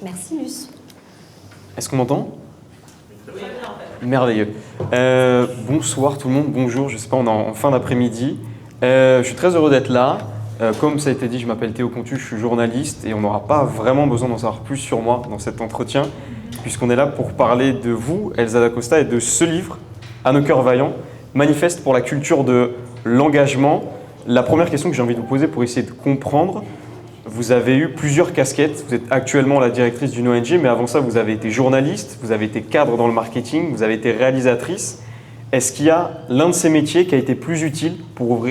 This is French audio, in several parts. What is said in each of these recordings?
Merci Luce. Est-ce qu'on m'entend? Merveilleux. Bonsoir tout le monde, bonjour, je ne sais pas, on est en fin d'après-midi. Je suis très heureux d'être là. Comme ça a été dit, je m'appelle Théo Contu, je suis journaliste et on n'aura pas vraiment besoin d'en savoir plus sur moi dans cet entretien, puisqu'on est là pour parler de vous, Elsa D'Acosta, et de ce livre, À nos cœurs vaillants, manifeste pour la culture de l'engagement. La première question que j'ai envie de vous poser pour essayer de comprendre, vous avez eu plusieurs casquettes, vous êtes actuellement la directrice d'une ONG, mais avant ça, vous avez été journaliste, vous avez été cadre dans le marketing, vous avez été réalisatrice. Est-ce qu'il y a l'un de ces métiers qui a été plus utile pour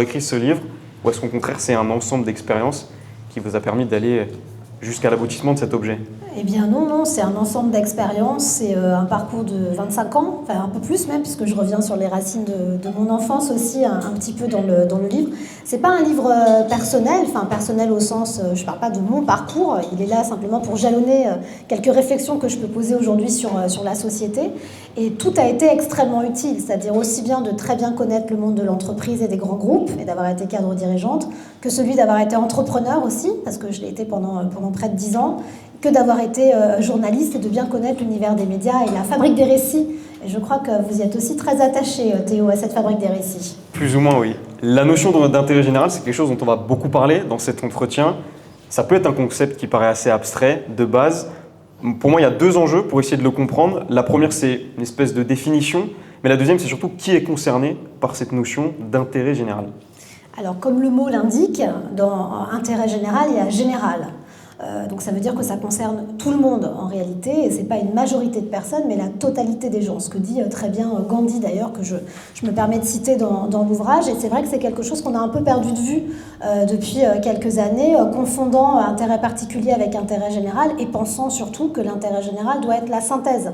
écrire ce livre, ou est-ce qu'au contraire, c'est un ensemble d'expériences qui vous a permis d'aller jusqu'à l'aboutissement de cet objet? Eh bien non, c'est un ensemble d'expériences, c'est un parcours de 25 ans, enfin un peu plus même, puisque je reviens sur les racines de mon enfance aussi, un petit peu dans le livre. C'est pas un livre personnel, enfin personnel au sens, je parle pas de mon parcours, il est là simplement pour jalonner quelques réflexions que je peux poser aujourd'hui sur la société. Et tout a été extrêmement utile, c'est-à-dire aussi bien de très bien connaître le monde de l'entreprise et des grands groupes, et d'avoir été cadre dirigeante, que celui d'avoir été entrepreneur aussi, parce que je l'ai été pendant près de 10 ans, que d'avoir été journaliste et de bien connaître l'univers des médias et la fabrique des récits. Et je crois que vous y êtes aussi très attaché, Théo, à cette fabrique des récits. Plus ou moins, oui. La notion d'intérêt général, c'est quelque chose dont on va beaucoup parler dans cet entretien. Ça peut être un concept qui paraît assez abstrait, de base. Pour moi, il y a deux enjeux pour essayer de le comprendre. La première, c'est une espèce de définition, mais la deuxième, c'est surtout qui est concerné par cette notion d'intérêt général. Alors, comme le mot l'indique, dans intérêt général, il y a général. Donc ça veut dire que ça concerne tout le monde en réalité, et ce n'est pas une majorité de personnes, mais la totalité des gens. Ce que dit très bien Gandhi d'ailleurs, que je me permets de citer dans l'ouvrage, et c'est vrai que c'est quelque chose qu'on a un peu perdu de vue depuis quelques années, confondant intérêt particulier avec intérêt général, et pensant surtout que l'intérêt général doit être la synthèse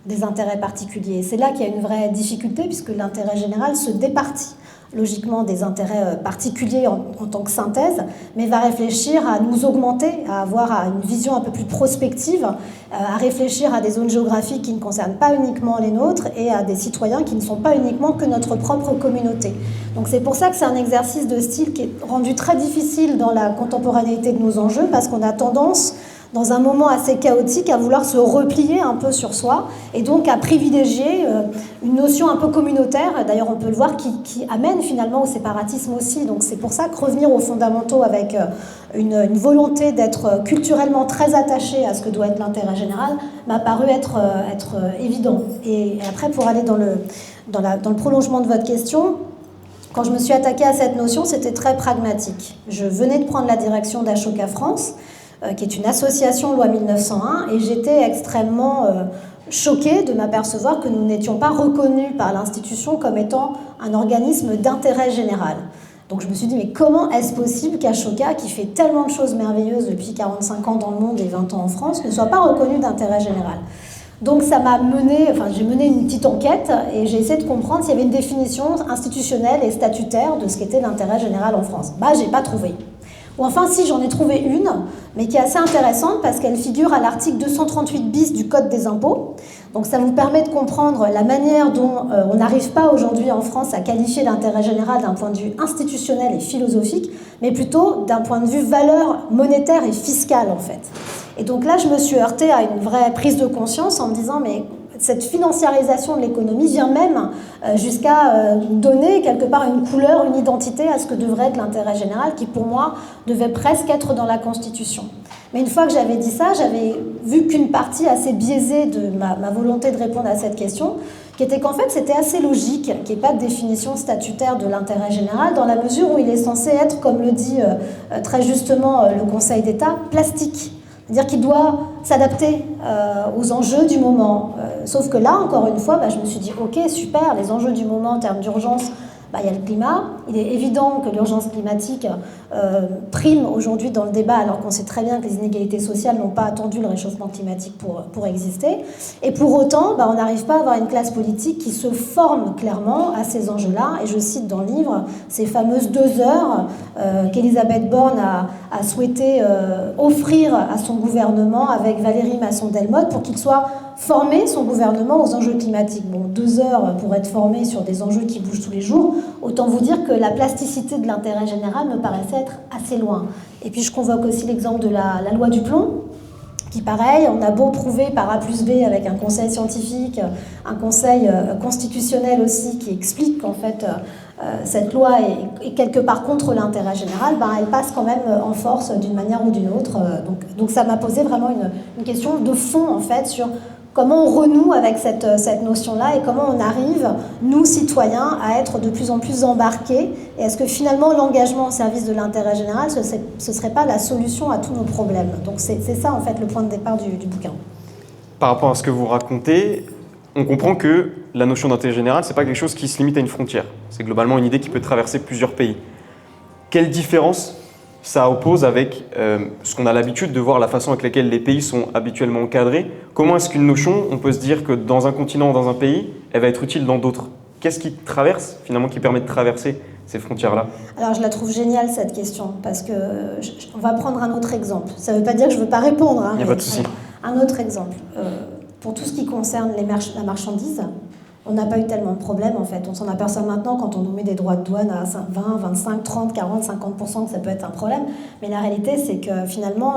des intérêts particuliers. C'est là qu'il y a une vraie difficulté, puisque l'intérêt général se départit logiquement des intérêts particuliers en tant que synthèse, mais va réfléchir à nous augmenter, à avoir une vision un peu plus prospective, à réfléchir à des zones géographiques qui ne concernent pas uniquement les nôtres et à des citoyens qui ne sont pas uniquement que notre propre communauté. Donc c'est pour ça que c'est un exercice de style qui est rendu très difficile dans la contemporanéité de nos enjeux, parce qu'on a tendance, dans un moment assez chaotique, à vouloir se replier un peu sur soi et donc à privilégier une notion un peu communautaire, d'ailleurs on peut le voir, qui amène finalement au séparatisme aussi. Donc c'est pour ça que revenir aux fondamentaux avec une volonté d'être culturellement très attaché à ce que doit être l'intérêt général m'a paru être évident. Et après, pour aller dans le prolongement de votre question, quand je me suis attaquée à cette notion, c'était très pragmatique. Je venais de prendre la direction d'Ashoka France, qui est une association loi 1901, et j'étais extrêmement choquée de m'apercevoir que nous n'étions pas reconnus par l'institution comme étant un organisme d'intérêt général. Donc je me suis dit, mais comment est-ce possible qu'Ashoka, qui fait tellement de choses merveilleuses depuis 45 ans dans le monde et 20 ans en France, ne soit pas reconnu d'intérêt général? Donc ça m'a j'ai mené une petite enquête et j'ai essayé de comprendre s'il y avait une définition institutionnelle et statutaire de ce qu'était l'intérêt général en France. J'ai pas trouvé. Ou enfin, si, j'en ai trouvé une, mais qui est assez intéressante parce qu'elle figure à l'article 238 bis du Code des impôts. Donc ça vous permet de comprendre la manière dont on n'arrive pas aujourd'hui en France à qualifier l'intérêt général d'un point de vue institutionnel et philosophique, mais plutôt d'un point de vue valeur monétaire et fiscale en fait. Et donc là, je me suis heurtée à une vraie prise de conscience en me disant, mais cette financiarisation de l'économie vient même jusqu'à donner quelque part une couleur, une identité à ce que devrait être l'intérêt général, qui pour moi devait presque être dans la Constitution. Mais une fois que j'avais dit ça, j'avais vu qu'une partie assez biaisée de ma volonté de répondre à cette question, qui était qu'en fait c'était assez logique, qu'il n'y ait pas de définition statutaire de l'intérêt général, dans la mesure où il est censé être, comme le dit très justement le Conseil d'État, plastique. C'est-à-dire qu'il doit s'adapter aux enjeux du moment. Sauf que là, encore une fois, je me suis dit, ok, super, les enjeux du moment en termes d'urgence, il y a le climat. Il est évident que l'urgence climatique prime aujourd'hui dans le débat, alors qu'on sait très bien que les inégalités sociales n'ont pas attendu le réchauffement climatique pour exister. Et pour autant, on n'arrive pas à avoir une classe politique qui se forme clairement à ces enjeux-là. Et je cite dans le livre ces fameuses 2 heures qu'Elisabeth Borne a souhaité offrir à son gouvernement avec Valérie Masson-Delmotte pour qu'il soit formé, son gouvernement, aux enjeux climatiques. 2 heures pour être formé sur des enjeux qui bougent tous les jours, autant vous dire que la plasticité de l'intérêt général me paraissait être assez loin. Et puis je convoque aussi l'exemple de la loi du plomb, Qui pareil, on a beau prouver par A plus B avec un conseil scientifique, un conseil constitutionnel aussi qui explique qu'en fait cette loi est quelque part contre l'intérêt général, elle passe quand même en force d'une manière ou d'une autre. Donc ça m'a posé vraiment une question de fond en fait sur comment on renoue avec cette notion-là et comment on arrive, nous citoyens, à être de plus en plus embarqués. Et est-ce que finalement l'engagement au service de l'intérêt général, ce ne serait pas la solution à tous nos problèmes? Donc c'est ça en fait le point de départ du bouquin. Par rapport à ce que vous racontez, on comprend que la notion d'intérêt général, ce n'est pas quelque chose qui se limite à une frontière. C'est globalement une idée qui peut traverser plusieurs pays. Quelle différence ça oppose avec ce qu'on a l'habitude de voir, la façon avec laquelle les pays sont habituellement encadrés? Comment est-ce qu'une notion, on peut se dire que dans un continent ou dans un pays, elle va être utile dans d'autres? Qu'est-ce qui traverse, finalement, qui permet de traverser ces frontières-là? Alors je la trouve géniale cette question, parce que on va prendre un autre exemple. Ça ne veut pas dire que je ne veux pas répondre. Il n'y a pas de souci. Un autre exemple. Pour tout ce qui concerne la marchandise, on n'a pas eu tellement de problèmes en fait. On s'en aperçoit maintenant quand on nous met des droits de douane à 20, 25, 30, 40, 50% que ça peut être un problème. Mais la réalité, c'est que finalement,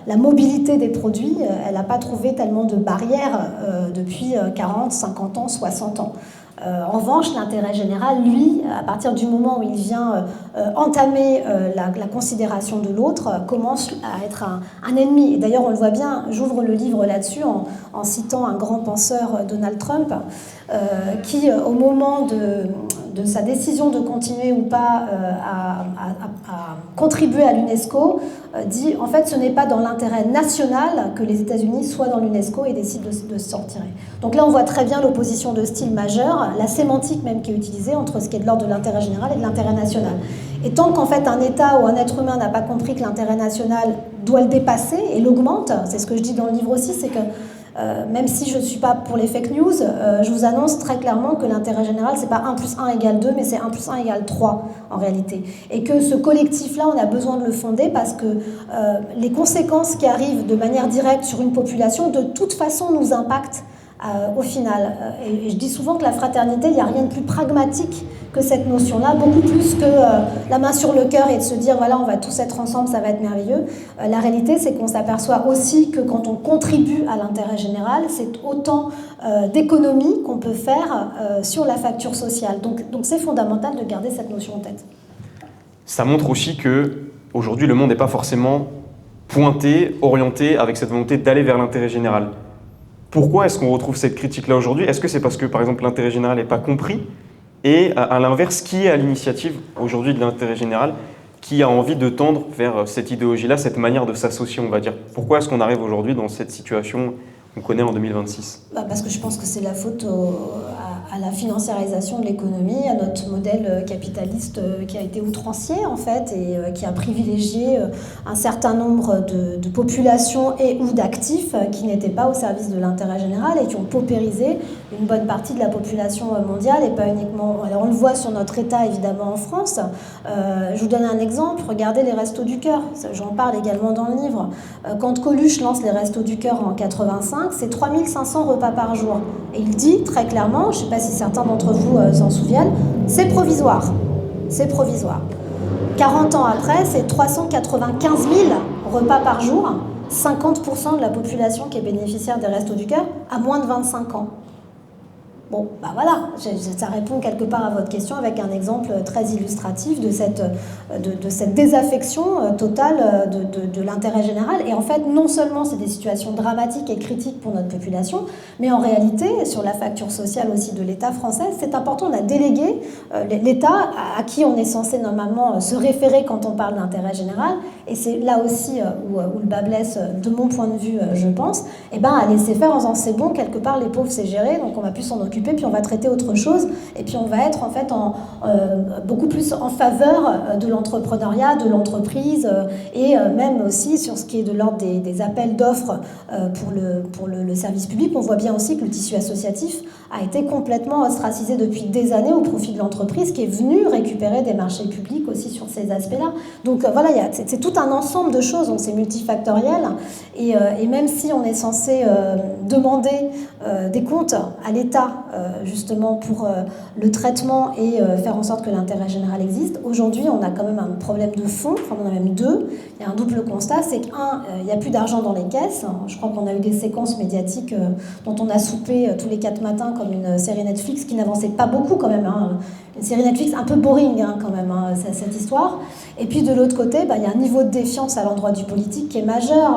la mobilité des produits, elle n'a pas trouvé tellement de barrières depuis 40, 50 ans, 60 ans. En revanche, l'intérêt général, lui, à partir du moment où il vient entamer la considération de l'autre, commence à être un ennemi. Et d'ailleurs, on le voit bien, j'ouvre le livre là-dessus en citant un grand penseur, Donald Trump, qui, au moment de sa décision de continuer ou pas à contribuer à l'UNESCO, dit en fait ce n'est pas dans l'intérêt national que les États-Unis soient dans l'UNESCO et décident de se sortir. Donc là on voit très bien l'opposition de style majeure, la sémantique même qui est utilisée entre ce qui est de l'ordre de l'intérêt général et de l'intérêt national. Et tant qu'en fait un État ou un être humain n'a pas compris que l'intérêt national doit le dépasser et l'augmente, c'est ce que je dis dans le livre aussi, c'est que même si je ne suis pas pour les fake news, je vous annonce très clairement que l'intérêt général, c'est pas 1 plus 1 égale 2, mais c'est 1 plus 1 égale 3 en réalité. Et que ce collectif-là, on a besoin de le fonder parce que les conséquences qui arrivent de manière directe sur une population, de toute façon, nous impactent au final. Et je dis souvent que la fraternité, il n'y a rien de plus pragmatique que cette notion-là, beaucoup plus que la main sur le cœur et de se dire voilà, on va tous être ensemble, ça va être merveilleux. La réalité, c'est qu'on s'aperçoit aussi que quand on contribue à l'intérêt général, c'est autant d'économies qu'on peut faire sur la facture sociale. Donc c'est fondamental de garder cette notion en tête. Ça montre aussi qu'aujourd'hui, le monde n'est pas forcément pointé, orienté avec cette volonté d'aller vers l'intérêt général. Pourquoi est-ce qu'on retrouve cette critique-là aujourd'hui? Est-ce que c'est parce que, par exemple, l'intérêt général n'est pas compris? Et à l'inverse, qui est à l'initiative aujourd'hui de l'intérêt général, qui a envie de tendre vers cette idéologie-là, cette manière de s'associer, on va dire? Pourquoi est-ce qu'on arrive aujourd'hui dans cette situation qu'on connaît en 2026? Parce que je pense que c'est la faute à la financiarisation de l'économie, à notre modèle capitaliste qui a été outrancier en fait et qui a privilégié un certain nombre de populations et ou d'actifs qui n'étaient pas au service de l'intérêt général et qui ont paupérisé une bonne partie de la population mondiale et pas uniquement... Alors on le voit sur notre État évidemment en France. Je vous donne un exemple, regardez les Restos du Cœur, j'en parle également dans le livre. Quand Coluche lance les Restos du Cœur en 85, c'est 3500 repas par jour. Et il dit très clairement, je ne sais pas si certains d'entre vous s'en souviennent, c'est provisoire. C'est provisoire. 40 ans après, c'est 395 000 repas par jour, 50% de la population qui est bénéficiaire des Restos du Cœur a moins de 25 ans. Bon, voilà, ça répond quelque part à votre question avec un exemple très illustratif de cette désaffection totale de l'intérêt général. Et en fait, non seulement c'est des situations dramatiques et critiques pour notre population, mais en réalité, sur la facture sociale aussi de l'État français, c'est important, on a délégué l'État à qui on est censé normalement se référer quand on parle d'intérêt général, et c'est là aussi où le bât blesse, de mon point de vue, je pense, à laisser faire en disant c'est bon, quelque part les pauvres c'est géré, donc on va plus s'en occuper, puis on va traiter autre chose, et puis on va être en fait beaucoup plus en faveur de l'entrepreneuriat, de l'entreprise, et même aussi sur ce qui est de l'ordre des appels d'offres pour le service public. On voit bien aussi que le tissu associatif a été complètement ostracisé depuis des années au profit de l'entreprise qui est venue récupérer des marchés publics aussi sur ces aspects-là. Donc voilà, c'est tout un ensemble de choses, donc c'est multifactoriel, et même si on est censé demander des comptes à l'État justement pour le traitement et faire en sorte que l'intérêt général existe. Aujourd'hui, on a quand même un problème de fond, enfin on en a même deux. Il y a un double constat, c'est qu'un, il n'y a plus d'argent dans les caisses. Je crois qu'on a eu des séquences médiatiques dont on a soupé tous les 4 matins comme une série Netflix qui n'avançait pas beaucoup quand même. Une série Netflix un peu boring quand même, cette histoire. Et puis de l'autre côté, il y a un niveau de défiance à l'endroit du politique qui est majeur.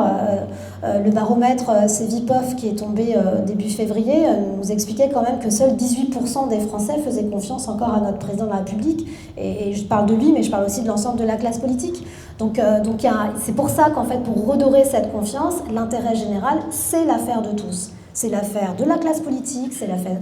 Le baromètre Cevipof qui est tombé début février nous expliquait quand même que seuls 18% des Français faisaient confiance encore à notre président de la République. Et je parle de lui, mais je parle aussi de l'ensemble de la classe politique. Donc c'est pour ça qu'en fait, pour redorer cette confiance, l'intérêt général, c'est l'affaire de tous. C'est l'affaire de la classe politique, c'est l'affaire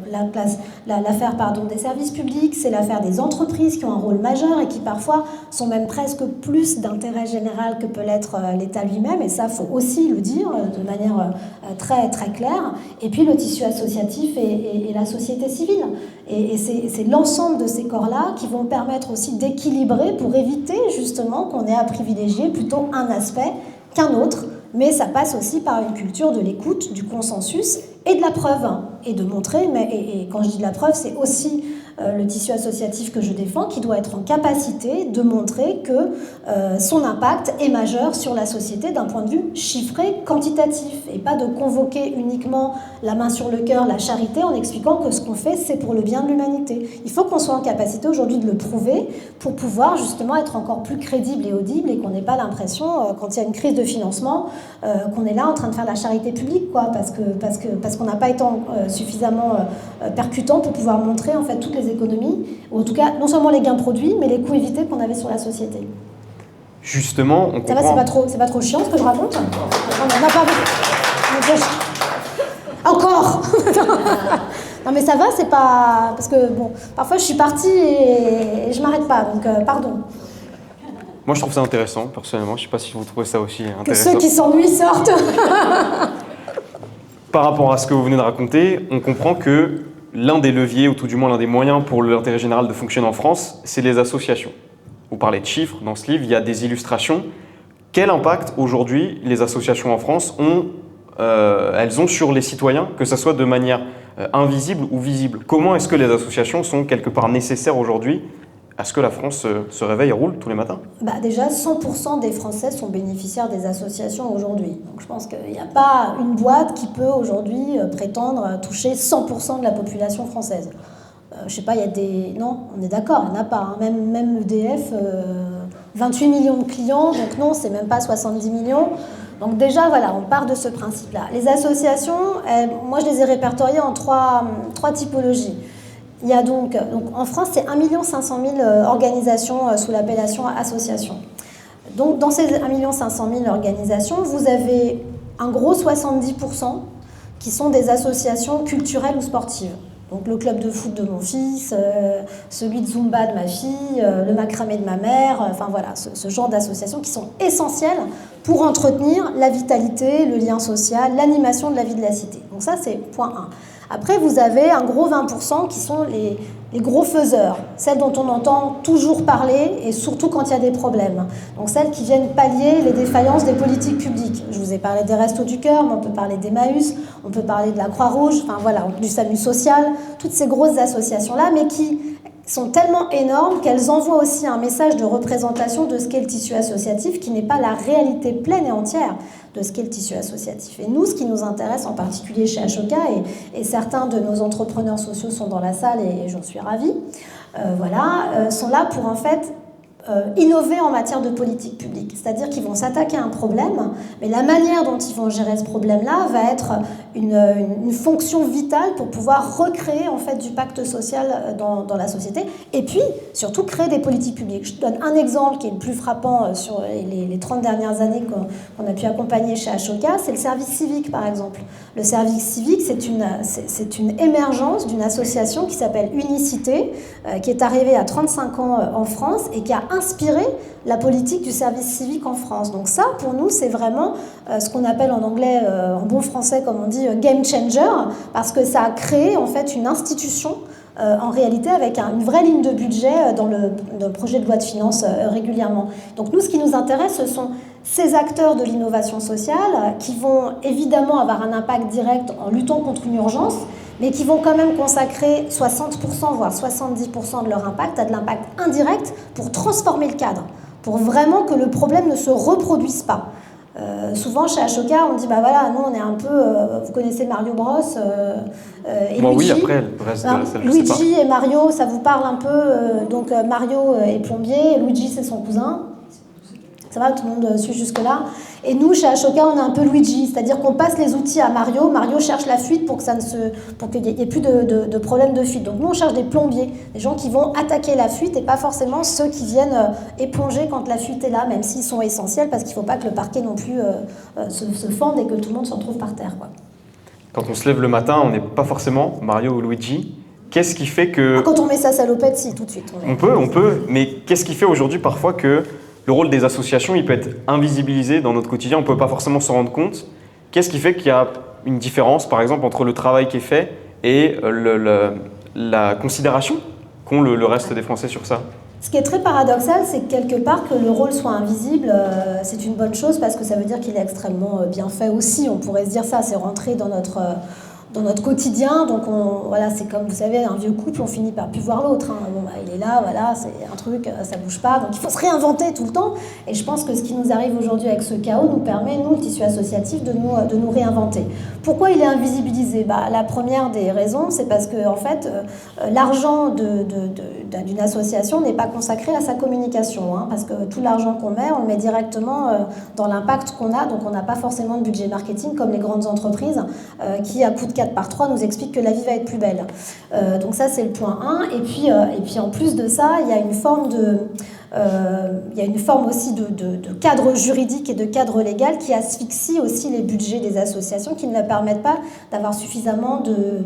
des services publics, c'est l'affaire des entreprises qui ont un rôle majeur et qui parfois sont même presque plus d'intérêt général que peut l'être l'État lui-même. Et ça, il faut aussi le dire de manière très, très claire. Et puis le tissu associatif et la société civile. Et c'est l'ensemble de ces corps-là qui vont permettre aussi d'équilibrer pour éviter justement qu'on ait à privilégier plutôt un aspect qu'un autre. Mais ça passe aussi par une culture de l'écoute, du consensus et de la preuve. Et de montrer, et quand je dis de la preuve, c'est aussi le tissu associatif que je défends qui doit être en capacité de montrer que son impact est majeur sur la société d'un point de vue chiffré, quantitatif, et pas de convoquer uniquement la main sur le cœur, la charité, en expliquant que ce qu'on fait, c'est pour le bien de l'humanité. Il faut qu'on soit en capacité aujourd'hui de le prouver pour pouvoir justement être encore plus crédible et audible et qu'on n'ait pas l'impression, quand il y a une crise de financement, qu'on est là en train de faire de la charité publique, quoi, parce qu'on n'a pas été suffisamment percutant pour pouvoir montrer en fait toutes les économies, ou en tout cas non seulement les gains produits, mais les coûts évités qu'on avait sur la société. Justement, on comprend... Ça va, c'est pas trop chiant ce que je raconte? On n'a pas... Encore. Non mais ça va, c'est pas... Parce que bon, parfois je suis partie et je m'arrête pas, donc pardon. Moi je trouve ça intéressant, personnellement. Je sais pas si vous trouvez ça aussi intéressant. Que ceux qui s'ennuient sortent. Par rapport à ce que vous venez de raconter, on comprend que l'un des leviers, ou tout du moins l'un des moyens pour l'intérêt général de fonctionner en France, c'est les associations. Vous parlez de chiffres dans ce livre, il y a des illustrations. Quel impact aujourd'hui les associations en France elles ont sur les citoyens, que ce soit de manière invisible ou visible? Comment est-ce que les associations sont quelque part nécessaires aujourd'hui à ce que la France se réveille et roule tous les matins? Déjà, 100% des Français sont bénéficiaires des associations aujourd'hui. Donc je pense qu'il n'y a pas une boîte qui peut aujourd'hui prétendre toucher 100% de la population française. Je sais pas, il y a des... Non, on est d'accord, il n'y en a pas. Même EDF, 28 millions de clients, donc non, c'est même pas 70 millions. Donc déjà, voilà, on part de ce principe-là. Les associations, moi je les ai répertoriées en trois typologies. Il y a donc en France, c'est 1 500 000 organisations sous l'appellation association. Donc dans ces 1 500 000 organisations, vous avez un gros 70% qui sont des associations culturelles ou sportives. Donc le club de foot de mon fils, celui de Zumba de ma fille, le macramé de ma mère, enfin voilà, ce genre d'associations qui sont essentielles pour entretenir la vitalité, le lien social, l'animation de la vie de la cité. Donc ça, c'est point 1. Après, vous avez un gros 20% qui sont les gros faiseurs, celles dont on entend toujours parler et surtout quand il y a des problèmes. Donc celles qui viennent pallier les défaillances des politiques publiques. Je vous ai parlé des Restos du Cœur, mais on peut parler d'Emmaüs, on peut parler de la Croix-Rouge, enfin voilà, du SAMU social, toutes ces grosses associations-là, mais qui sont tellement énormes qu'elles envoient aussi un message de représentation de ce qu'est le tissu associatif qui n'est pas la réalité pleine et entière de ce qu'est le tissu associatif. Et nous, ce qui nous intéresse en particulier chez Ashoka, et certains de nos entrepreneurs sociaux sont dans la salle et j'en suis ravie, sont là pour en fait innover en matière de politique publique. C'est-à-dire qu'ils vont s'attaquer à un problème, mais la manière dont ils vont gérer ce problème-là va être une fonction vitale pour pouvoir recréer en fait du pacte social dans la société et puis surtout créer des politiques publiques. Je donne un exemple qui est le plus frappant sur les 30 dernières années qu'on a pu accompagner chez Ashoka, c'est le service civique par exemple. Le service civique, c'est une émergence d'une association qui s'appelle Unicité, qui est arrivée à 35 ans en France et qui a inspiré la politique du service civique en France. Donc ça, pour nous, c'est vraiment ce qu'on appelle en anglais, en bon français, comme on dit, game changer, parce que ça a créé en fait une institution en réalité avec une vraie ligne de budget dans le projet de loi de finances régulièrement. Donc nous, ce qui nous intéresse, ce sont ces acteurs de l'innovation sociale qui vont évidemment avoir un impact direct en luttant contre une urgence, mais qui vont quand même consacrer 60%, voire 70% de leur impact à de l'impact indirect pour transformer le cadre, pour vraiment que le problème ne se reproduise pas. Souvent chez Ashoka, on dit bah voilà, nous on est un peu, vous connaissez Mario Bros et Moi, Luigi. oui, après, le reste de la salle, je sais pas. Luigi et Mario, ça vous parle un peu. Donc Mario est plombier, Luigi c'est son cousin. Ça va, tout le monde suit jusque-là. Et nous, chez Ashoka, on est un peu Luigi, c'est-à-dire qu'on passe les outils à Mario. Mario cherche la fuite pour qu'il n'y ait plus de problème de fuite. Donc nous, on cherche des plombiers, des gens qui vont attaquer la fuite et pas forcément ceux qui viennent éponger quand la fuite est là, même s'ils sont essentiels, parce qu'il ne faut pas que le parquet non plus se fende et que tout le monde se retrouve par terre, quoi. Quand on se lève le matin, on n'est pas forcément Mario ou Luigi. Qu'est-ce qui fait que... Quand on met sa salopette, si, tout de suite. On peut, mais qu'est-ce qui fait aujourd'hui parfois que le rôle des associations, il peut être invisibilisé dans notre quotidien, on ne peut pas forcément s'en rendre compte. Qu'est-ce qui fait qu'il y a une différence, par exemple, entre le travail qui est fait et la considération qu'ont le reste des Français sur ça? Ce qui est très paradoxal, c'est que quelque part que le rôle soit invisible, c'est une bonne chose parce que ça veut dire qu'il est extrêmement bien fait aussi. On pourrait se dire ça, c'est rentré dans notre quotidien, donc voilà, c'est comme, vous savez, un vieux couple, on finit par plus voir l'autre. Hein. Bon, bah, il est là, voilà, c'est un truc, ça bouge pas, donc il faut se réinventer tout le temps. Et je pense que ce qui nous arrive aujourd'hui avec ce chaos nous permet, nous, le tissu associatif, de nous réinventer. Pourquoi il est invisibilisé? La première des raisons, c'est parce que, en fait, l'argent d'une association n'est pas consacré à sa communication, hein, parce que tout l'argent qu'on met, on le met directement dans l'impact qu'on a, donc on n'a pas forcément de budget marketing comme les grandes entreprises qui, à coup de 4 par 3, nous expliquent que la vie va être plus belle. Donc ça, c'est le point 1. Et puis en plus de ça, il y a une forme aussi de cadre juridique et de cadre légal qui asphyxie aussi les budgets des associations, qui ne leur permettent pas d'avoir suffisamment de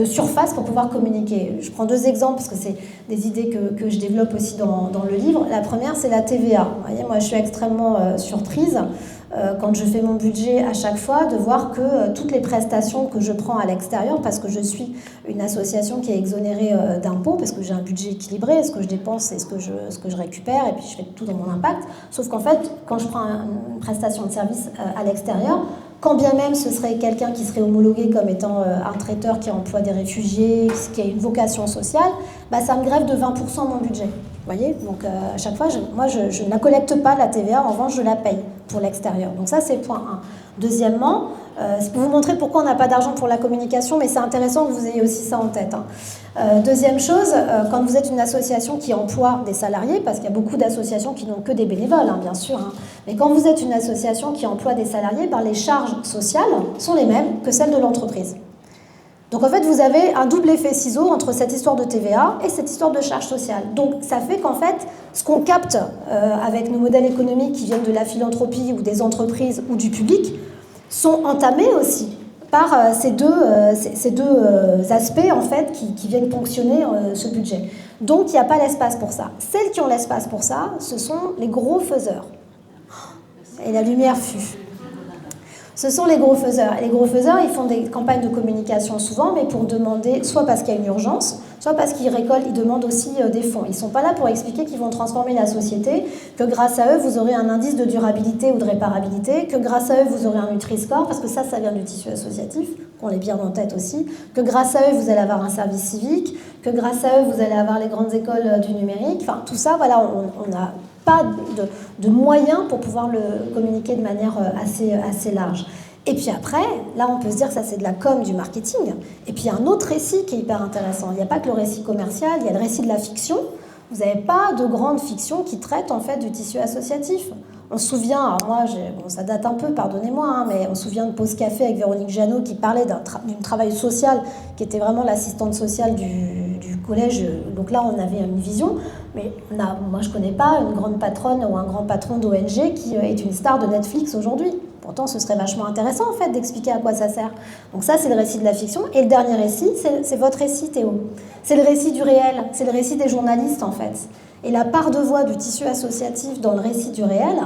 surface pour pouvoir communiquer. Je prends 2 exemples parce que c'est des idées que je développe aussi dans le livre. La première, c'est la TVA. Vous voyez, moi, je suis extrêmement surprise quand je fais mon budget à chaque fois, de voir que toutes les prestations que je prends à l'extérieur, parce que je suis une association qui est exonérée d'impôts, parce que j'ai un budget équilibré, ce que je dépense et ce que je récupère, et puis je fais tout dans mon impact, sauf qu'en fait, quand je prends une prestation de service à l'extérieur, quand bien même ce serait quelqu'un qui serait homologué comme étant un traiteur qui emploie des réfugiés, qui a une vocation sociale, ça me grève de 20% mon budget. Vous voyez, donc à chaque fois, je ne la collecte pas, la TVA, en revanche, je la paye pour l'extérieur. Donc ça, c'est point 1. Deuxièmement, c'est pour vous montrer pourquoi on n'a pas d'argent pour la communication, mais c'est intéressant que vous ayez aussi ça en tête. Hein. Deuxième chose, quand vous êtes une association qui emploie des salariés, parce qu'il y a beaucoup d'associations qui n'ont que des bénévoles, hein, bien sûr, hein, mais quand vous êtes une association qui emploie des salariés, les charges sociales sont les mêmes que celles de l'entreprise. Donc en fait, vous avez un double effet ciseau entre cette histoire de TVA et cette histoire de charge sociale. Donc ça fait qu'en fait, ce qu'on capte avec nos modèles économiques qui viennent de la philanthropie ou des entreprises ou du public sont entamés aussi par ces deux aspects en fait qui viennent ponctionner ce budget. Donc il n'y a pas l'espace pour ça. Celles qui ont l'espace pour ça, ce sont les gros faiseurs. Et la lumière fut. Ce sont les gros faiseurs. Et les gros faiseurs, ils font des campagnes de communication souvent, mais pour demander, soit parce qu'il y a une urgence, soit parce qu'ils récoltent, ils demandent aussi des fonds. Ils ne sont pas là pour expliquer qu'ils vont transformer la société, que grâce à eux, vous aurez un indice de durabilité ou de réparabilité, que grâce à eux, vous aurez un Nutri-Score, parce que ça vient du tissu associatif, qu'on l'ait bien en tête aussi, que grâce à eux, vous allez avoir un service civique, que grâce à eux, vous allez avoir les grandes écoles du numérique. Enfin, tout ça, voilà, on n'a pas de moyens pour pouvoir le communiquer de manière assez large. Et puis après, là on peut se dire que ça c'est de la com, du marketing. Et puis il y a un autre récit qui est hyper intéressant. Il n'y a pas que le récit commercial, il y a le récit de la fiction. Vous n'avez pas de grande fiction qui traite en fait du tissu associatif. On se souvient, alors moi, ça date un peu, pardonnez-moi, hein, mais on se souvient de Pause Café avec Véronique Jeannot qui parlait d'une travail social, qui était vraiment l'assistante sociale du collège. Donc là, on avait une vision, mais moi, je ne connais pas une grande patronne ou un grand patron d'ONG qui est une star de Netflix aujourd'hui. Pourtant, ce serait vachement intéressant, en fait, d'expliquer à quoi ça sert. Donc ça, c'est le récit de la fiction. Et le dernier récit, c'est votre récit, Théo. C'est le récit du réel, c'est le récit des journalistes, en fait. Et la part de voix du tissu associatif dans le récit du réel,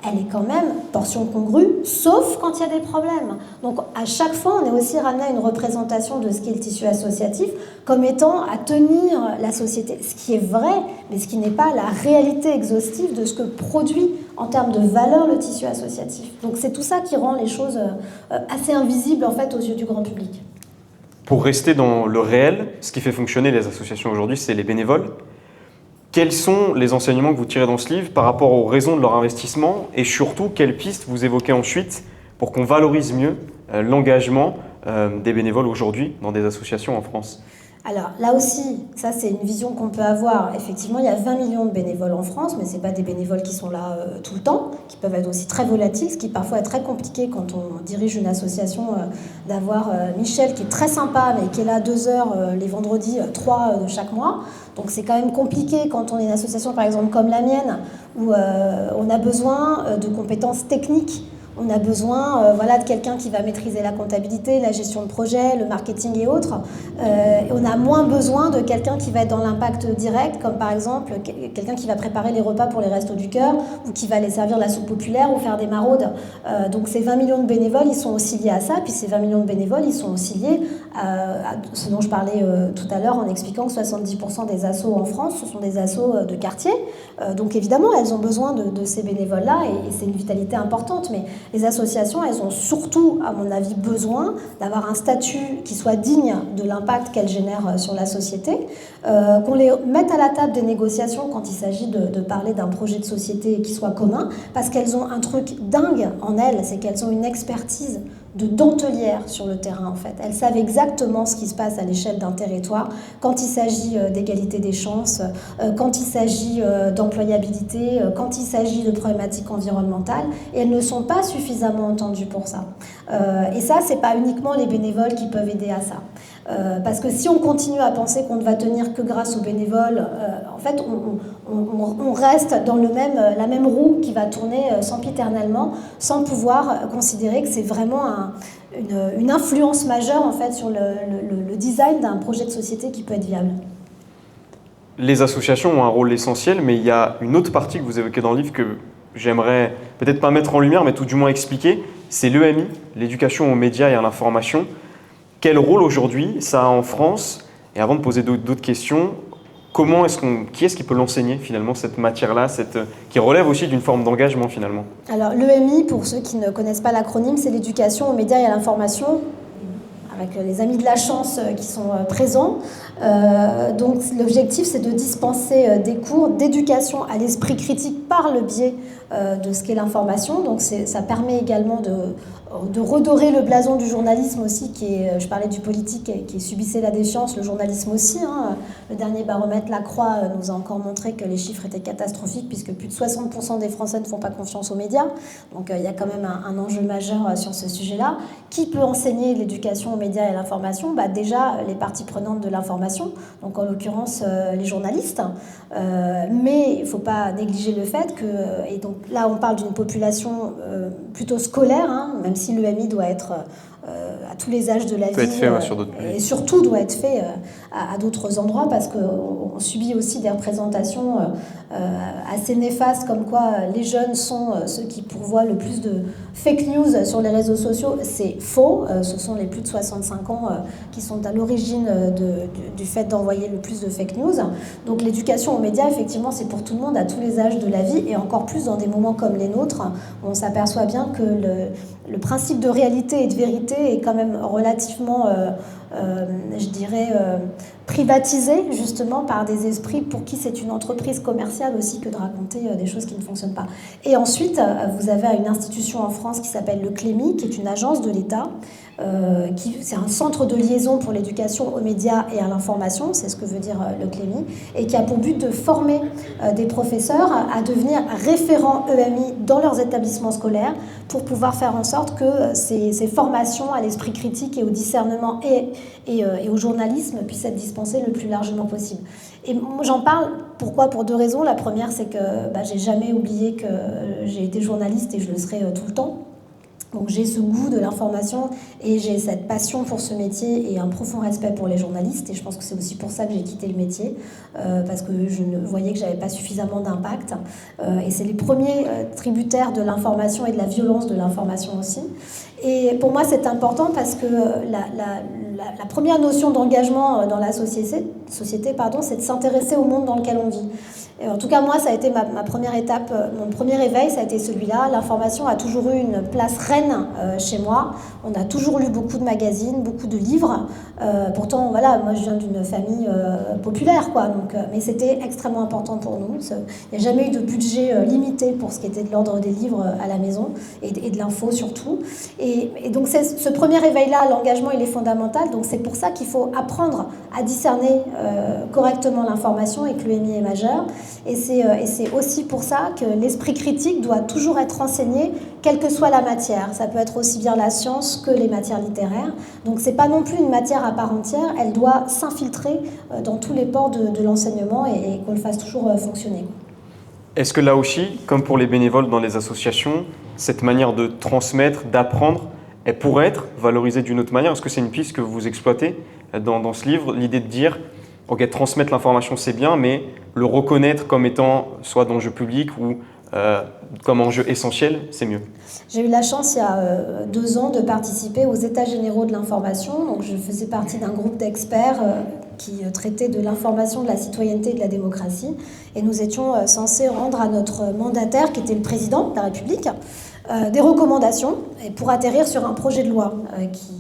elle est quand même portion congrue, sauf quand il y a des problèmes. Donc à chaque fois, on est aussi ramené à une représentation de ce qu'est le tissu associatif comme étant à tenir la société. Ce qui est vrai, mais ce qui n'est pas la réalité exhaustive de ce que produit en termes de valeur le tissu associatif. Donc c'est tout ça qui rend les choses assez invisibles en fait aux yeux du grand public. pour rester dans le réel, ce qui fait fonctionner les associations aujourd'hui, c'est les bénévoles. Quels sont les enseignements que vous tirez dans ce livre par rapport aux raisons de leur investissement et surtout, quelles pistes vous évoquez ensuite pour qu'on valorise mieux l'engagement des bénévoles aujourd'hui dans des associations en France? Alors là aussi, ça c'est une vision qu'on peut avoir. Effectivement, il y a 20 millions de bénévoles en France, mais ce n'est pas des bénévoles qui sont là tout le temps, qui peuvent être aussi très volatiles, ce qui parfois est très compliqué quand on dirige une association, d'avoir Michel qui est très sympa, mais qui est là 2 heures les vendredis, 3 de chaque mois. Donc c'est quand même compliqué quand on est une association par exemple comme la mienne, où on a besoin de compétences techniques. On a besoin de quelqu'un qui va maîtriser la comptabilité, la gestion de projet, le marketing et autres. On a moins besoin de quelqu'un qui va être dans l'impact direct, comme par exemple quelqu'un qui va préparer les repas pour les Restos du Cœur ou qui va aller servir la soupe populaire ou faire des maraudes. Donc ces 20 millions de bénévoles, ils sont aussi liés à ça. Puis ces 20 millions de bénévoles, ils sont aussi liés à ce dont je parlais tout à l'heure en expliquant que 70% des assos en France, ce sont des assos de quartier. Donc évidemment, elles ont besoin de ces bénévoles-là et c'est une vitalité importante. Mais les associations, elles ont surtout, à mon avis, besoin d'avoir un statut qui soit digne de l'impact qu'elles génèrent sur la société, qu'on les mette à la table des négociations quand il s'agit de parler d'un projet de société qui soit commun, parce qu'elles ont un truc dingue en elles, c'est qu'elles ont une expertise de dentelière sur le terrain en fait. Elles savent exactement ce qui se passe à l'échelle d'un territoire quand il s'agit d'égalité des chances, quand il s'agit d'employabilité, quand il s'agit de problématiques environnementales, et elles ne sont pas suffisamment entendues pour ça. Et ça, c'est pas uniquement les bénévoles qui peuvent aider à ça. Parce que si on continue à penser qu'on ne va tenir que grâce aux bénévoles, en fait, on reste dans la même roue qui va tourner sempiternellement, sans pouvoir considérer que c'est vraiment une influence majeure en fait, sur le design d'un projet de société qui peut être viable. Les associations ont un rôle essentiel, mais il y a une autre partie que vous évoquez dans le livre que j'aimerais peut-être pas mettre en lumière, mais tout du moins expliquer, c'est l'EMI, l'éducation aux médias et à l'information. Quel rôle aujourd'hui ça a en France? Et avant de poser d'autres questions, qui est-ce qui peut l'enseigner finalement, cette matière-là, qui relève aussi d'une forme d'engagement finalement? Alors l'EMI, pour ceux qui ne connaissent pas l'acronyme, c'est l'éducation aux médias et à l'information, avec les amis de la chance qui sont présents. Donc l'objectif, c'est de dispenser des cours d'éducation à l'esprit critique par le biais de ce qu'est l'information. Donc ça permet également de redorer le blason du journalisme aussi, je parlais du politique qui subissait la défiance, le journalisme aussi. Le dernier baromètre La Croix nous a encore montré que les chiffres étaient catastrophiques puisque plus de 60% des Français ne font pas confiance aux médias. Donc il y a quand même un enjeu majeur sur ce sujet-là. Qui peut enseigner l'éducation aux médias et à l'information? Déjà, les parties prenantes de l'information, donc en l'occurrence les journalistes. Mais il ne faut pas négliger le fait que, et donc là on parle d'une population plutôt scolaire, même si l'EMI doit être à tous les âges de la vie, et surtout doit être fait à d'autres endroits parce qu'on subit aussi des représentations assez néfastes comme quoi les jeunes sont ceux qui pourvoient le plus de fake news sur les réseaux sociaux. C'est faux, ce sont les plus de 65 ans qui sont à l'origine du fait d'envoyer le plus de fake news. Donc l'éducation aux médias, effectivement, c'est pour tout le monde à tous les âges de la vie et encore plus dans des moments comme les nôtres où on s'aperçoit bien que le principe de réalité et de vérité est quand même relativement, je dirais, privatisé justement par des esprits pour qui c'est une entreprise commerciale aussi que de raconter des choses qui ne fonctionnent pas. Et ensuite, vous avez une institution en France qui s'appelle le CLEMI, qui est une agence de l'État, c'est un centre de liaison pour l'éducation aux médias et à l'information, c'est ce que veut dire le CLEMI, et qui a pour but de former des professeurs à devenir référents EMI dans leurs établissements scolaires pour pouvoir faire en sorte que ces formations à l'esprit critique et au discernement et au journalisme puissent être dispensées le plus largement possible. Et moi, j'en parle, pourquoi? Pour 2 raisons. La première, c'est que j'ai jamais oublié que j'ai été journaliste et je le serai tout le temps. Donc j'ai ce goût de l'information et j'ai cette passion pour ce métier et un profond respect pour les journalistes. Et je pense que c'est aussi pour ça que j'ai quitté le métier, parce que je voyais que j'avais pas suffisamment d'impact. Et c'est les premiers tributaires de l'information et de la violence de l'information aussi. Et pour moi, c'est important parce que la première notion d'engagement dans la société, c'est de s'intéresser au monde dans lequel on vit. Et en tout cas, moi, ça a été ma première étape, mon premier éveil, ça a été celui-là. L'information a toujours eu une place reine chez moi. On a toujours lu beaucoup de magazines, beaucoup de livres. Pourtant, voilà, moi, je viens d'une famille populaire, quoi. Donc, mais c'était extrêmement important pour nous. Il n'y a jamais eu de budget limité pour ce qui était de l'ordre des livres à la maison et de l'info surtout. Et donc, ce premier éveil-là, l'engagement, il est fondamental. Donc, c'est pour ça qu'il faut apprendre à discerner correctement l'information et que l'EMI est majeur. Et c'est aussi pour ça que l'esprit critique doit toujours être enseigné, quelle que soit la matière. Ça peut être aussi bien la science que les matières littéraires. Donc c'est pas non plus une matière à part entière, elle doit s'infiltrer dans tous les pores de l'enseignement et qu'on le fasse toujours fonctionner. Est-ce que là aussi, comme pour les bénévoles dans les associations, cette manière de transmettre, d'apprendre, elle pourrait être valorisée d'une autre manière? Est-ce que c'est une piste que vous exploitez dans ce livre, l'idée de dire ok, transmettre l'information c'est bien, mais le reconnaître comme étant soit d'enjeu public ou comme enjeu essentiel, c'est mieux. J'ai eu la chance il y a 2 ans de participer aux États généraux de l'information. Donc je faisais partie d'un groupe d'experts qui traitait de l'information, de la citoyenneté et de la démocratie. Et nous étions censés rendre à notre mandataire, qui était le président de la République, des recommandations pour atterrir sur un projet de loi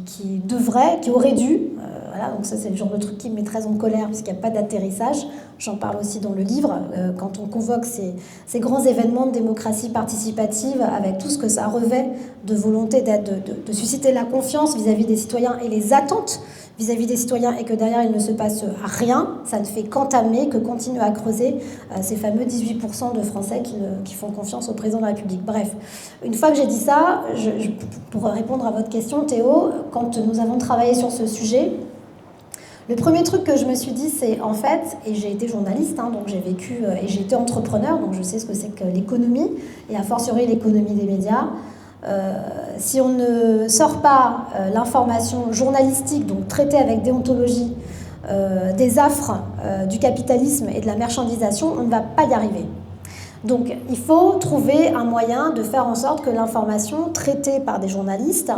qui aurait dû... Voilà, donc ça c'est le genre de truc qui me met très en colère parce qu'il n'y a pas d'atterrissage. J'en parle aussi dans le livre. Quand on convoque ces grands événements de démocratie participative avec tout ce que ça revêt de volonté de susciter la confiance vis-à-vis des citoyens et les attentes vis-à-vis des citoyens et que derrière il ne se passe rien, ça ne fait qu'entamer, que continuer à creuser ces fameux 18% de Français qui font confiance au président de la République. Bref, une fois que j'ai dit ça, pour répondre à votre question Théo, quand nous avons travaillé sur ce sujet, le premier truc que je me suis dit, c'est en fait, et j'ai été journaliste, donc j'ai vécu, et j'ai été entrepreneur, donc je sais ce que c'est que l'économie, et a fortiori l'économie des médias. Si on ne sort pas l'information journalistique, donc traitée avec déontologie, des affres du capitalisme et de la marchandisation, on ne va pas y arriver. Donc il faut trouver un moyen de faire en sorte que l'information traitée par des journalistes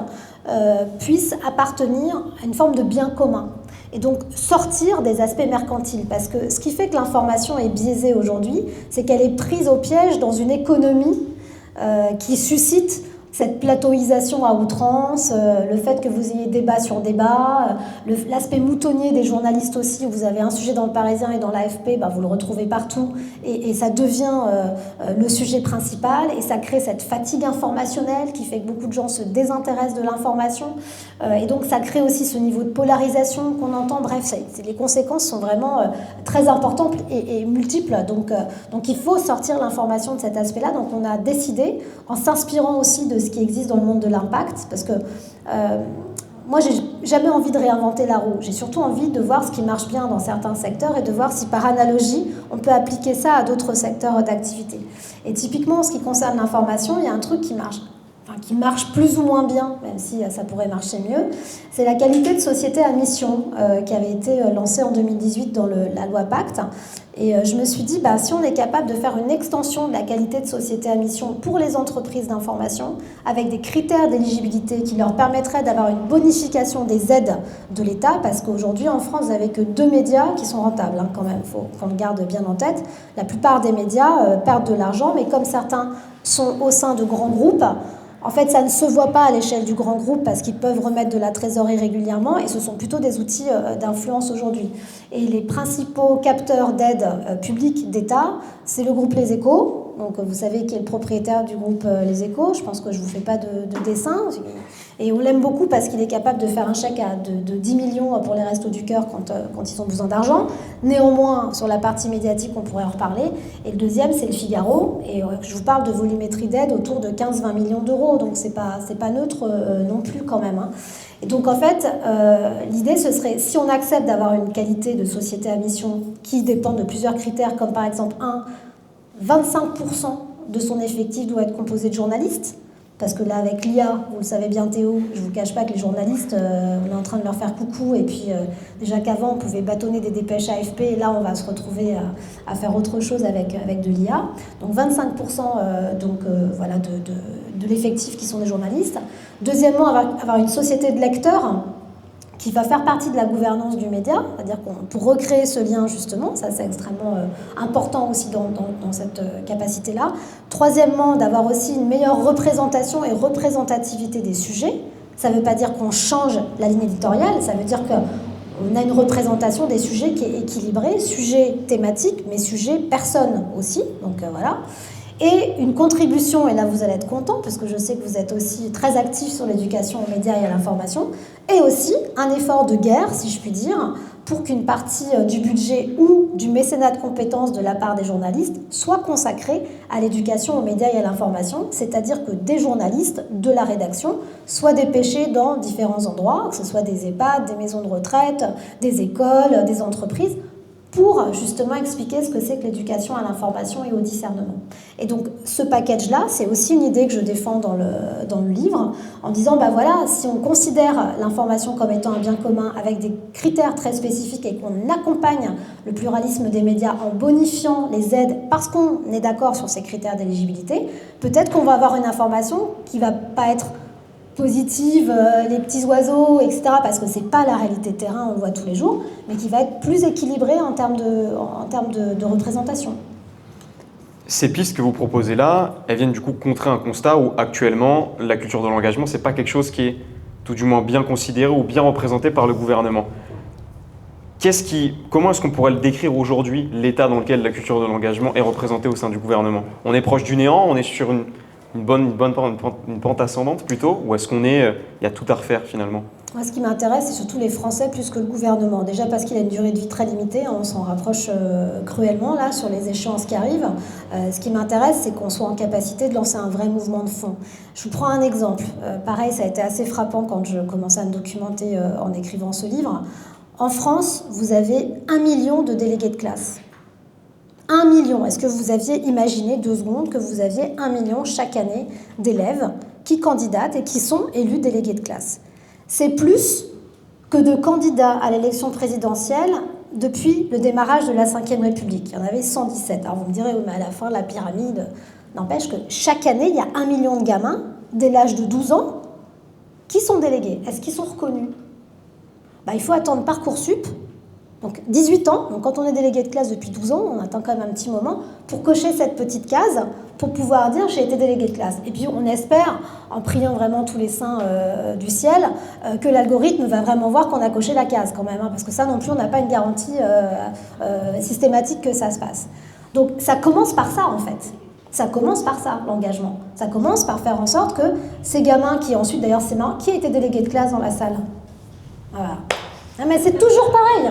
puisse appartenir à une forme de bien commun. Et donc sortir des aspects mercantiles. Parce que ce qui fait que l'information est biaisée aujourd'hui, c'est qu'elle est prise au piège dans une économie qui suscite cette plateauisation à outrance, le fait que vous ayez débat sur débat, l'aspect moutonnier des journalistes aussi, où vous avez un sujet dans le Parisien et dans l'AFP, vous le retrouvez partout, et ça devient le sujet principal, et ça crée cette fatigue informationnelle qui fait que beaucoup de gens se désintéressent de l'information, et donc ça crée aussi ce niveau de polarisation qu'on entend. Bref, les conséquences sont vraiment très importantes et multiples, donc il faut sortir l'information de cet aspect-là. Donc on a décidé, en s'inspirant aussi de ce qui existe dans le monde de l'impact, parce que moi j'ai jamais envie de réinventer la roue, j'ai surtout envie de voir ce qui marche bien dans certains secteurs et de voir si par analogie on peut appliquer ça à d'autres secteurs d'activité. Et typiquement en ce qui concerne l'information, il y a un truc qui marche plus ou moins bien, même si ça pourrait marcher mieux, c'est la qualité de société à mission qui avait été lancée en 2018 dans la loi Pacte. Et je me suis dit, si on est capable de faire une extension de la qualité de société à mission pour les entreprises d'information, avec des critères d'éligibilité qui leur permettraient d'avoir une bonification des aides de l'État, parce qu'aujourd'hui en France, vous n'avez que 2 médias qui sont rentables, quand même, il faut qu'on le garde bien en tête. La plupart des médias perdent de l'argent, mais comme certains sont au sein de grands groupes, en fait, ça ne se voit pas à l'échelle du grand groupe parce qu'ils peuvent remettre de la trésorerie régulièrement et ce sont plutôt des outils d'influence aujourd'hui. Et les principaux capteurs d'aide publique d'État, c'est le groupe Les Échos. Donc vous savez qui est le propriétaire du groupe Les Échos. Je pense que je ne vous fais pas de dessin. Et on l'aime beaucoup parce qu'il est capable de faire un chèque de 10 millions pour les Restos du Cœur quand ils ont besoin d'argent. Néanmoins, sur la partie médiatique, on pourrait en reparler. Et le deuxième, c'est le Figaro. Et je vous parle de volumétrie d'aide autour de 15-20 millions d'euros. Donc c'est pas neutre non plus quand même. Et donc en fait, l'idée ce serait, si on accepte d'avoir une qualité de société à mission qui dépend de plusieurs critères, comme par exemple 25% de son effectif doit être composé de journalistes. Parce que là, avec l'IA, vous le savez bien Théo, je ne vous cache pas que les journalistes, on est en train de leur faire coucou. Et puis déjà qu'avant, on pouvait bâtonner des dépêches AFP. Et là, on va se retrouver à faire autre chose avec de l'IA. Donc 25% voilà, de l'effectif qui sont des journalistes. Deuxièmement, avoir une société de lecteurs. qui va faire partie de la gouvernance du média, c'est-à-dire pour recréer ce lien justement, ça c'est extrêmement important aussi dans cette capacité-là. Troisièmement, d'avoir aussi une meilleure représentation et représentativité des sujets. Ça ne veut pas dire qu'on change la ligne éditoriale, ça veut dire qu'on a une représentation des sujets qui est équilibrée, sujets thématiques, mais sujets personnes aussi, donc voilà. Et une contribution, et là vous allez être content, parce que je sais que vous êtes aussi très actifs sur l'éducation aux médias et à l'information, et aussi un effort de guerre, si je puis dire, pour qu'une partie du budget ou du mécénat de compétences de la part des journalistes soit consacrée à l'éducation aux médias et à l'information, c'est-à-dire que des journalistes de la rédaction soient dépêchés dans différents endroits, que ce soit des EHPAD, des maisons de retraite, des écoles, des entreprises, pour justement expliquer ce que c'est que l'éducation à l'information et au discernement. Et donc ce package-là, c'est aussi une idée que je défends dans le livre, en disant, bah voilà, si on considère l'information comme étant un bien commun avec des critères très spécifiques et qu'on accompagne le pluralisme des médias en bonifiant les aides parce qu'on est d'accord sur ces critères d'éligibilité, peut-être qu'on va avoir une information qui ne va pas être positive, les petits oiseaux, etc., parce que ce n'est pas la réalité de terrain, on le voit tous les jours, mais qui va être plus équilibrée en termes de représentation. Ces pistes que vous proposez là, elles viennent du coup contrer un constat où actuellement, la culture de l'engagement, ce n'est pas quelque chose qui est tout du moins bien considéré ou bien représenté par le gouvernement. Comment est-ce qu'on pourrait le décrire aujourd'hui, l'état dans lequel la culture de l'engagement est représentée au sein du gouvernement? On est proche du néant, on est sur une pente ascendante plutôt, ou est-ce qu'il y a tout à refaire finalement? Moi, ce qui m'intéresse, c'est surtout les Français plus que le gouvernement. Déjà parce qu'il a une durée de vie très limitée, on s'en rapproche cruellement là sur les échéances qui arrivent. Ce qui m'intéresse, c'est qu'on soit en capacité de lancer un vrai mouvement de fond. Je vous prends un exemple. Pareil, ça a été assez frappant quand je commençais à me documenter en écrivant ce livre. En France, vous avez 1 million de délégués de classe. 1 million. Est-ce que vous aviez imaginé 2 secondes que vous aviez 1 million chaque année d'élèves qui candidatent et qui sont élus délégués de classe? C'est plus que de candidats à l'élection présidentielle depuis le démarrage de la Ve République. Il y en avait 117. Alors vous me direz, oui, mais à la fin, la pyramide... N'empêche que chaque année, il y a 1 million de gamins dès l'âge de 12 ans qui sont délégués. Est-ce qu'ils sont reconnus? Il faut attendre Parcoursup. Donc 18 ans, donc quand on est délégué de classe depuis 12 ans, on attend quand même un petit moment pour cocher cette petite case, pour pouvoir dire j'ai été délégué de classe. Et puis on espère, en priant vraiment tous les saints du ciel, que l'algorithme va vraiment voir qu'on a coché la case quand même, parce que ça non plus on n'a pas une garantie systématique que ça se passe. Donc ça commence par ça en fait. Ça commence par ça, l'engagement. Ça commence par faire en sorte que ces gamins qui ensuite, d'ailleurs c'est marrant, qui a été délégué de classe dans la salle? Voilà. Mais c'est toujours pareil.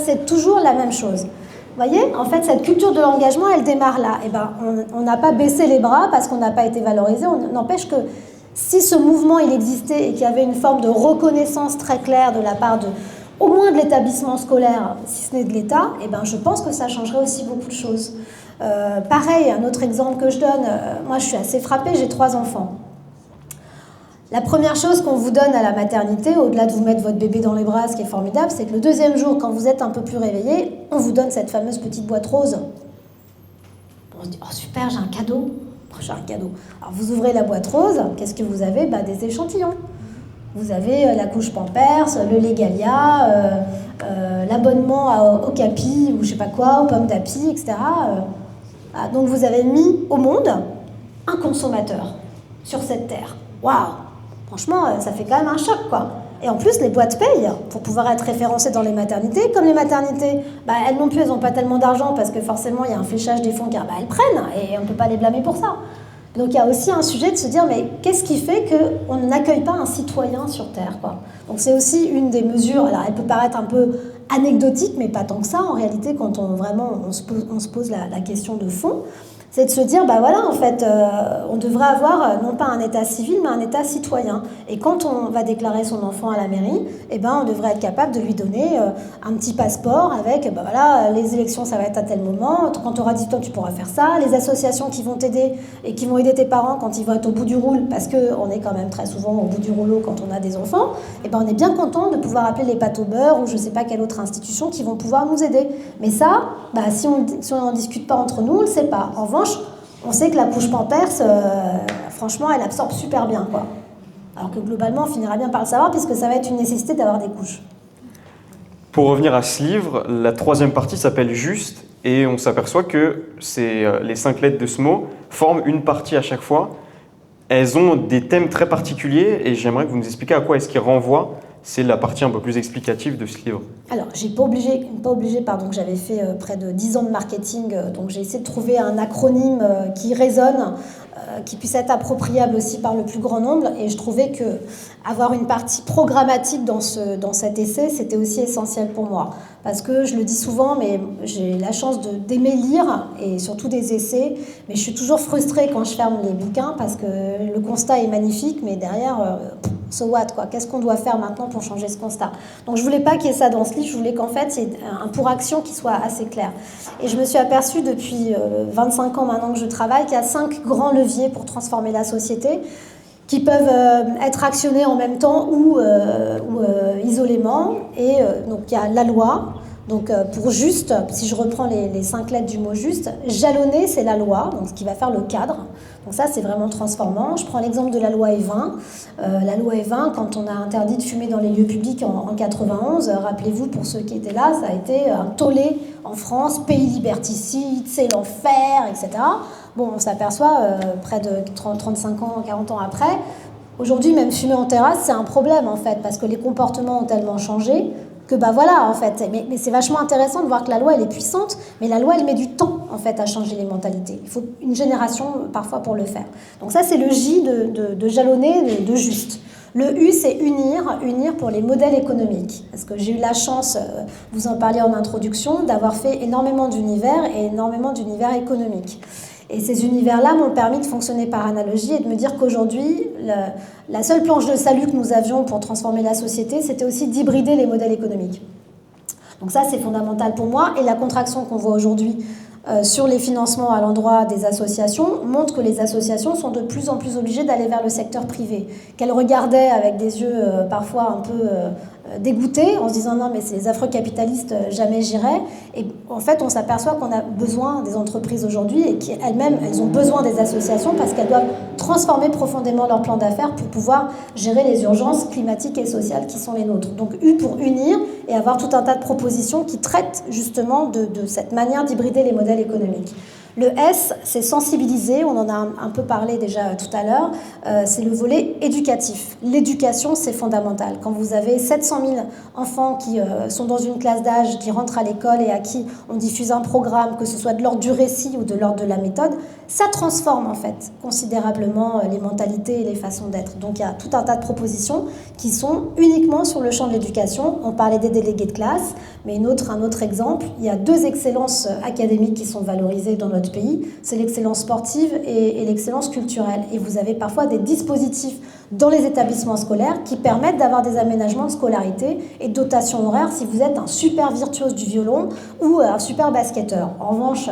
C'est toujours la même chose. Vous voyez, en fait, cette culture de l'engagement, elle démarre là. Et on n'a pas baissé les bras parce qu'on n'a pas été valorisé. N'empêche que si ce mouvement, il existait et qu'il y avait une forme de reconnaissance très claire de la part au moins de l'établissement scolaire, si ce n'est de l'État, je pense que ça changerait aussi beaucoup de choses. Pareil, un autre exemple que je donne, moi je suis assez frappée, j'ai 3 enfants. La première chose qu'on vous donne à la maternité, au-delà de vous mettre votre bébé dans les bras, ce qui est formidable, c'est que le 2e jour, quand vous êtes un peu plus réveillé, on vous donne cette fameuse petite boîte rose. On se dit, oh super, j'ai un cadeau. J'ai un cadeau. Alors vous ouvrez la boîte rose, qu'est-ce que vous avez? Des échantillons. Vous avez la couche Pampers, le Legalia, l'abonnement au Capi, ou je sais pas quoi, aux pommes d'api, etc. Donc vous avez mis au monde un consommateur sur cette terre. Waouh! Franchement, ça fait quand même un choc, quoi. Et en plus, les boîtes payent pour pouvoir être référencées dans les maternités. Comme les maternités, elles non plus, elles n'ont pas tellement d'argent parce que forcément, il y a un fléchage des fonds car elles prennent et on ne peut pas les blâmer pour ça. Donc il y a aussi un sujet de se dire, mais qu'est-ce qui fait qu'on n'accueille pas un citoyen sur Terre, quoi? Donc c'est aussi une des mesures, alors elle peut paraître un peu anecdotique, mais pas tant que ça en réalité, quand on se pose la question de fond. C'est de se dire, voilà, en fait, on devrait avoir non pas un état civil, mais un état citoyen. Et quand on va déclarer son enfant à la mairie, on devrait être capable de lui donner un petit passeport avec, voilà, les élections, ça va être à tel moment, quand tu auras 18 ans, tu pourras faire ça, les associations qui vont t'aider et qui vont aider tes parents quand ils vont être au bout du roule, parce qu'on est quand même très souvent au bout du rouleau quand on a des enfants, on est bien content de pouvoir appeler les pâtes au beurre ou je ne sais pas quelle autre institution qui vont pouvoir nous aider. Mais ça, si on n'en discute pas entre nous, on ne le sait pas. En revanche, on sait que la couche Pampers, franchement, elle absorbe super bien, quoi. Alors que globalement, on finira bien par le savoir, puisque ça va être une nécessité d'avoir des couches. Pour revenir à ce livre, la troisième partie s'appelle Juste, et on s'aperçoit que les 5 lettres de ce mot forment une partie à chaque fois. Elles ont des thèmes très particuliers, et j'aimerais que vous nous expliquiez à quoi est-ce qu'ils renvoient. C'est la partie un peu plus explicative de ce livre. Alors, que j'avais fait près de 10 ans de marketing, donc j'ai essayé de trouver un acronyme qui résonne, qui puisse être appropriable aussi par le plus grand nombre, et je trouvais que avoir une partie programmatique dans cet essai, c'était aussi essentiel pour moi. Parce que je le dis souvent, mais j'ai la chance d'aimer lire, et surtout des essais, mais je suis toujours frustrée quand je ferme les bouquins, parce que le constat est magnifique, mais derrière, so what, quoi. Qu'est-ce qu'on doit faire maintenant pour changer ce constat? Donc je voulais pas qu'il y ait ça dans ce livre, je voulais qu'en fait, il y ait un pour-action qui soit assez clair. Et je me suis aperçue depuis 25 ans maintenant que je travaille, qu'il y a 5 grands leviers pour transformer la société, qui peuvent être actionnés en même temps ou isolément. Et donc il y a la loi. Donc pour juste, si je reprends les 5 lettres du mot juste, jalonner, c'est la loi, donc ce qui va faire le cadre. Donc ça, c'est vraiment transformant. Je prends l'exemple de la loi E20. La loi E20, quand on a interdit de fumer dans les lieux publics en 91, rappelez-vous, pour ceux qui étaient là, ça a été un tollé en France, pays liberticide, c'est l'enfer, etc. Bon, on s'aperçoit, près de 35 ans, 40 ans après, aujourd'hui, même fumer en terrasse, c'est un problème, en fait, parce que les comportements ont tellement changé que, voilà, en fait. Mais c'est vachement intéressant de voir que la loi, elle est puissante, mais la loi, elle met du temps, en fait, à changer les mentalités. Il faut une génération, parfois, pour le faire. Donc ça, c'est le J de jalonner, de juste. Le U, c'est unir pour les modèles économiques. Parce que j'ai eu la chance, vous en parliez en introduction, d'avoir fait énormément d'univers et énormément d'univers économiques. Et ces univers-là m'ont permis de fonctionner par analogie et de me dire qu'aujourd'hui, la seule planche de salut que nous avions pour transformer la société, c'était aussi d'hybrider les modèles économiques. Donc ça, c'est fondamental pour moi. Et la contraction qu'on voit aujourd'hui sur les financements à l'endroit des associations montre que les associations sont de plus en plus obligées d'aller vers le secteur privé, qu'elles regardaient avec des yeux parfois un peu dégoûtés, en se disant non mais c'est les affreux capitalistes, jamais j'irai. Et en fait on s'aperçoit qu'on a besoin des entreprises aujourd'hui et qu'elles-mêmes elles ont besoin des associations parce qu'elles doivent transformer profondément leur plan d'affaires pour pouvoir gérer les urgences climatiques et sociales qui sont les nôtres. Donc U pour unir et avoir tout un tas de propositions qui traitent justement de cette manière d'hybrider les modèles économiques. Le S, c'est sensibiliser, on en a un peu parlé déjà tout à l'heure, c'est le volet éducatif. L'éducation, c'est fondamental. Quand vous avez 700 000 enfants qui sont dans une classe d'âge, qui rentrent à l'école et à qui on diffuse un programme, que ce soit de l'ordre du récit ou de l'ordre de la méthode, ça transforme en fait considérablement les mentalités et les façons d'être. Donc il y a tout un tas de propositions qui sont uniquement sur le champ de l'éducation. On parlait des délégués de classe, mais un autre exemple, il y a 2 excellences académiques qui sont valorisées dans notre pays, c'est l'excellence sportive et l'excellence culturelle. Et vous avez parfois des dispositifs dans les établissements scolaires qui permettent d'avoir des aménagements de scolarité et de dotation horaire si vous êtes un super virtuose du violon ou un super basketteur. En revanche,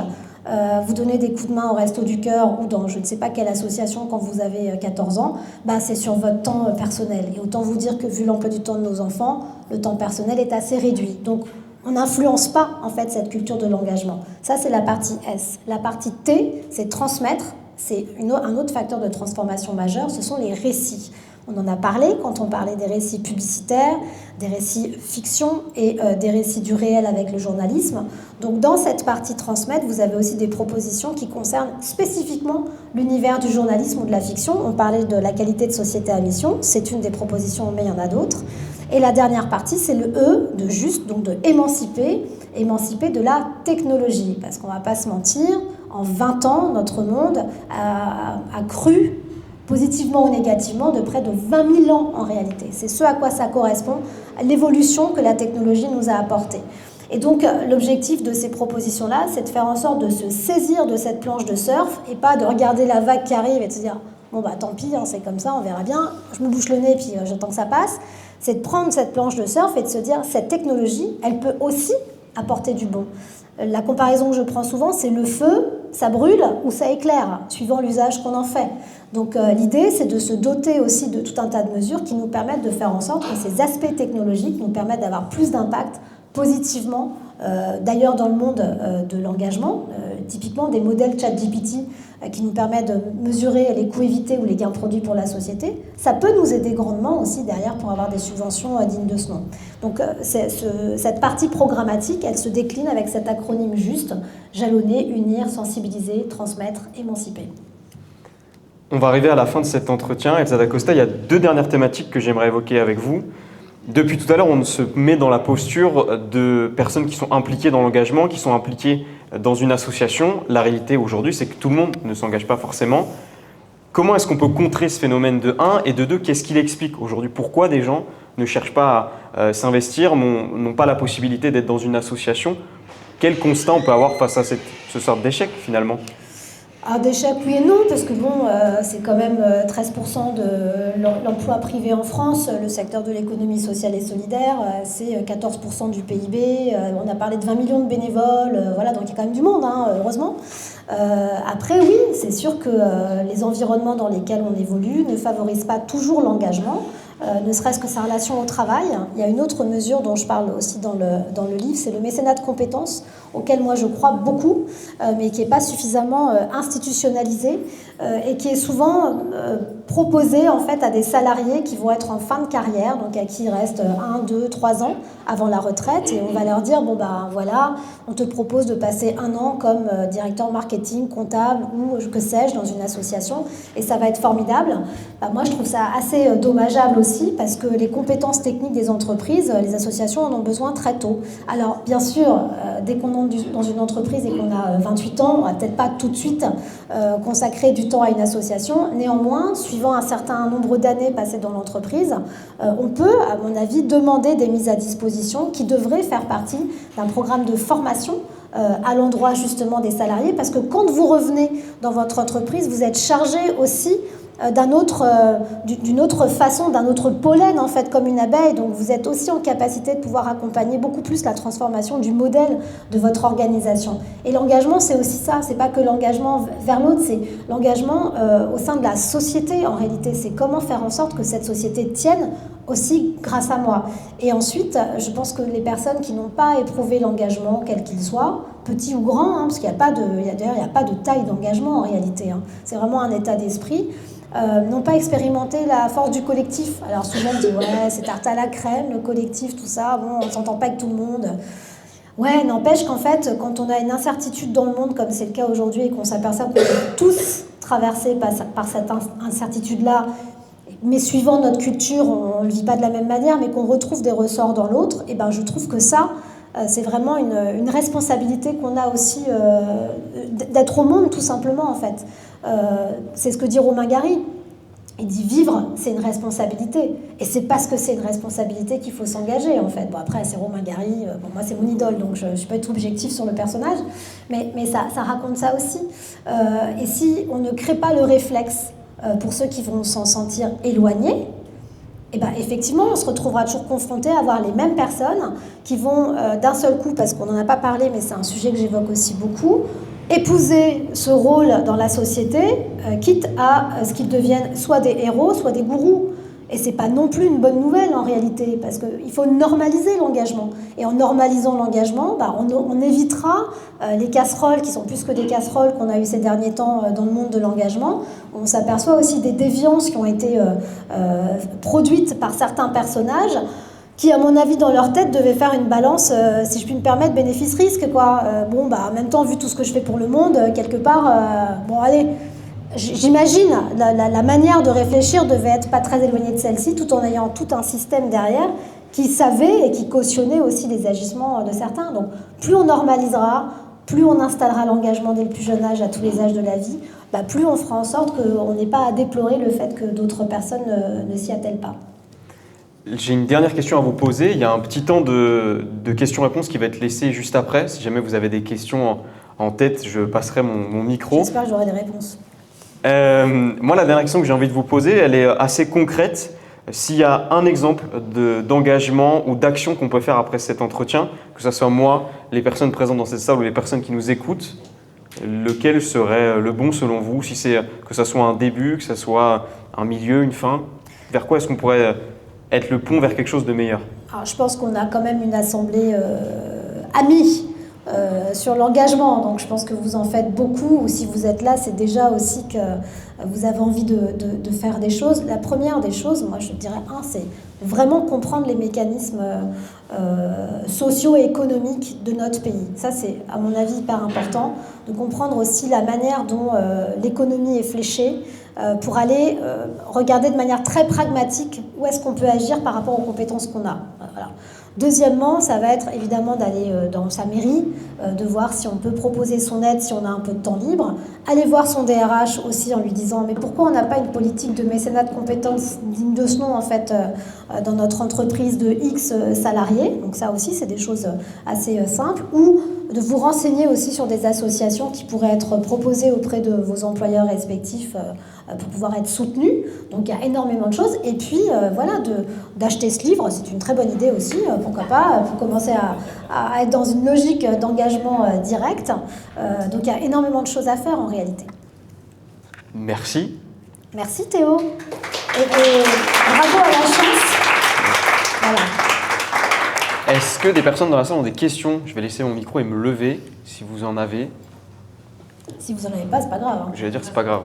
vous donnez des coups de main au Resto du Cœur ou dans je ne sais pas quelle association quand vous avez 14 ans, c'est sur votre temps personnel. Et autant vous dire que vu l'emploi du temps de nos enfants, le temps personnel est assez réduit. Donc on n'influence pas en fait cette culture de l'engagement. Ça c'est la partie S. La partie T, c'est transmettre. C'est un autre facteur de transformation majeur, ce sont les récits. On en a parlé quand on parlait des récits publicitaires, des récits fiction et des récits du réel avec le journalisme. Donc dans cette partie transmettre, vous avez aussi des propositions qui concernent spécifiquement l'univers du journalisme ou de la fiction. On parlait de la qualité de société à mission, c'est une des propositions, mais il y en a d'autres. Et la dernière partie, c'est le E de juste, donc de émanciper de la technologie. Parce qu'on ne va pas se mentir, en 20 ans, notre monde a cru positivement ou négativement de près de 20 000 ans en réalité. C'est ce à quoi ça correspond, à l'évolution que la technologie nous a apportée. Et donc l'objectif de ces propositions-là, c'est de faire en sorte de se saisir de cette planche de surf et pas de regarder la vague qui arrive et de se dire bon tant pis, c'est comme ça, on verra bien, je me bouche le nez puis j'attends que ça passe. C'est de prendre cette planche de surf et de se dire cette technologie, elle peut aussi apporter du bon. La comparaison que je prends souvent, c'est le feu, ça brûle ou ça éclaire, suivant l'usage qu'on en fait. Donc l'idée, c'est de se doter aussi de tout un tas de mesures qui nous permettent de faire en sorte que ces aspects technologiques nous permettent d'avoir plus d'impact positivement. D'ailleurs, dans le monde de l'engagement, typiquement des modèles ChatGPT qui nous permet de mesurer les coûts évités ou les gains produits pour la société, ça peut nous aider grandement aussi derrière pour avoir des subventions dignes de ce nom. Donc cette partie programmatique, elle se décline avec cet acronyme juste, jalonner, unir, sensibiliser, transmettre, émanciper. On va arriver à la fin de cet entretien. Elsa D'Acosta, il y a 2 dernières thématiques que j'aimerais évoquer avec vous. Depuis tout à l'heure, on se met dans la posture de personnes qui sont impliquées dans l'engagement, qui sont impliquées dans une association. La réalité aujourd'hui, c'est que tout le monde ne s'engage pas forcément. Comment est-ce qu'on peut contrer ce phénomène de 1 et de 2, qu'est-ce qu'il explique aujourd'hui? Pourquoi des gens ne cherchent pas à s'investir, n'ont pas la possibilité d'être dans une association? Quel constat on peut avoir face à ce sort d'échec finalement? D'échec, oui et non, parce que bon, c'est quand même 13% de l'emploi privé en France. Le secteur de l'économie sociale et solidaire, c'est 14% du PIB. On a parlé de 20 millions de bénévoles, voilà, donc il y a quand même du monde, hein, heureusement. Après, oui, c'est sûr que les environnements dans lesquels on évolue ne favorisent pas toujours l'engagement. Ne serait-ce que sa relation au travail. Il y a une autre mesure dont je parle aussi dans le livre, c'est le mécénat de compétences, auquel moi je crois beaucoup, mais qui n'est pas suffisamment institutionnalisé et qui est souvent proposé en fait à des salariés qui vont être en fin de carrière, donc à qui il reste 1, 2, 3 ans avant la retraite, et on va leur dire, bon ben voilà, on te propose de passer 1 an comme directeur marketing, comptable ou que sais-je dans une association, et ça va être formidable. Moi je trouve ça assez dommageable aussi, parce que les compétences techniques des entreprises, les associations en ont besoin très tôt. Alors bien sûr, dès qu'on entre dans une entreprise et qu'on a 28 ans, on va peut-être pas tout de suite consacrer du temps à une association. Néanmoins, suivant un certain nombre d'années passées dans l'entreprise, on peut, à mon avis, demander des mises à disposition qui devraient faire partie d'un programme de formation à l'endroit justement des salariés, parce que quand vous revenez dans votre entreprise, vous êtes chargé aussi d'une autre façon, d'un autre pollen en fait, comme une abeille. Donc vous êtes aussi en capacité de pouvoir accompagner beaucoup plus la transformation du modèle de votre organisation. Et l'engagement, c'est aussi ça. C'est pas que l'engagement vers l'autre, c'est l'engagement au sein de la société. En réalité, c'est comment faire en sorte que cette société tienne aussi grâce à moi. Et ensuite, je pense que les personnes qui n'ont pas éprouvé l'engagement, quel qu'il soit, petit ou grand, parce qu'il n'y a pas de taille d'engagement en réalité. C'est vraiment un état d'esprit. N'ont pas expérimenté la force du collectif. Alors souvent on dit ouais, c'est tarte à la crème, le collectif, tout ça, bon, on ne s'entend pas avec tout le monde. Ouais, n'empêche qu'en fait, quand on a une incertitude dans le monde, comme c'est le cas aujourd'hui, et qu'on s'aperçoit qu'on est tous traversés par cette incertitude-là, mais suivant notre culture, on ne le vit pas de la même manière, mais qu'on retrouve des ressorts dans l'autre, et ben je trouve que ça, c'est vraiment une responsabilité qu'on a aussi d'être au monde, tout simplement, en fait. C'est ce que dit Romain Gary. Il dit vivre, c'est une responsabilité. Et c'est parce que c'est une responsabilité qu'il faut s'engager, en fait. Bon, après, c'est Romain Gary. Bon, moi, c'est mon idole, donc je ne suis pas du tout objective sur le personnage. Mais ça raconte ça aussi. Et si on ne crée pas le réflexe pour ceux qui vont s'en sentir éloignés, et ben effectivement, on se retrouvera toujours confronté à voir les mêmes personnes qui vont d'un seul coup, parce qu'on n'en a pas parlé, mais c'est un sujet que j'évoque aussi beaucoup, épouser ce rôle dans la société, quitte à ce qu'ils deviennent soit des héros, soit des gourous. Et c'est pas non plus une bonne nouvelle en réalité, parce qu'il faut normaliser l'engagement. Et en normalisant l'engagement, on évitera les casseroles qui sont plus que des casseroles qu'on a eues ces derniers temps dans le monde de l'engagement. On s'aperçoit aussi des déviances qui ont été produites par certains personnages qui, à mon avis, dans leur tête, devaient faire une balance, si je puis me permettre, bénéfice-risque, quoi. En même temps, vu tout ce que je fais pour le monde, quelque part, allez... J'imagine la manière de réfléchir devait être pas très éloignée de celle-ci, tout en ayant tout un système derrière qui savait et qui cautionnait aussi les agissements de certains. Donc plus on normalisera, plus on installera l'engagement dès le plus jeune âge à tous les âges de la vie, plus on fera en sorte qu'on n'ait pas à déplorer le fait que d'autres personnes ne s'y attellent pas. J'ai une dernière question à vous poser. Il y a un petit temps de questions-réponses qui va être laissé juste après. Si jamais vous avez des questions en tête, je passerai mon micro. J'espère que j'aurai des réponses. Moi, la dernière question que j'ai envie de vous poser, elle est assez concrète. S'il y a un exemple d'engagement ou d'action qu'on peut faire après cet entretien, que ce soit moi, les personnes présentes dans cette salle ou les personnes qui nous écoutent, lequel serait le bon selon vous? Si c'est que ce soit un début, que ce soit un milieu, une fin, vers quoi est-ce qu'on pourrait être le pont vers quelque chose de meilleur? Alors, je pense qu'on a quand même une assemblée amie sur l'engagement. Donc je pense que vous en faites beaucoup, ou si vous êtes là, c'est déjà aussi que vous avez envie de faire des choses. La première des choses, moi je dirais, c'est vraiment comprendre les mécanismes sociaux et économiques de notre pays. Ça, c'est à mon avis hyper important, de comprendre aussi la manière dont l'économie est fléchée, pour aller regarder de manière très pragmatique où est-ce qu'on peut agir par rapport aux compétences qu'on a. Voilà. Deuxièmement, ça va être évidemment d'aller dans sa mairie, de voir si on peut proposer son aide, si on a un peu de temps libre. Aller voir son DRH aussi en lui disant « mais pourquoi on n'a pas une politique de mécénat de compétences digne de ce nom en fait dans notre entreprise de X salariés ?» Donc ça aussi, c'est des choses assez simples. Ou de vous renseigner aussi sur des associations qui pourraient être proposées auprès de vos employeurs respectifs pour pouvoir être soutenus. Donc il y a énormément de choses. Et puis voilà, d'acheter ce livre, c'est une très bonne idée aussi, pourquoi pas, pour commencer à être dans une logique d'engagement direct. Donc il y a énormément de choses à faire en réalité. Merci. Merci Théo. Et bravo à la chance. Voilà. Est-ce que des personnes dans la salle ont des questions? Je vais laisser mon micro et me lever si vous en avez. Si vous n'en avez pas, c'est pas grave. Hein. J'allais dire, c'est pas grave.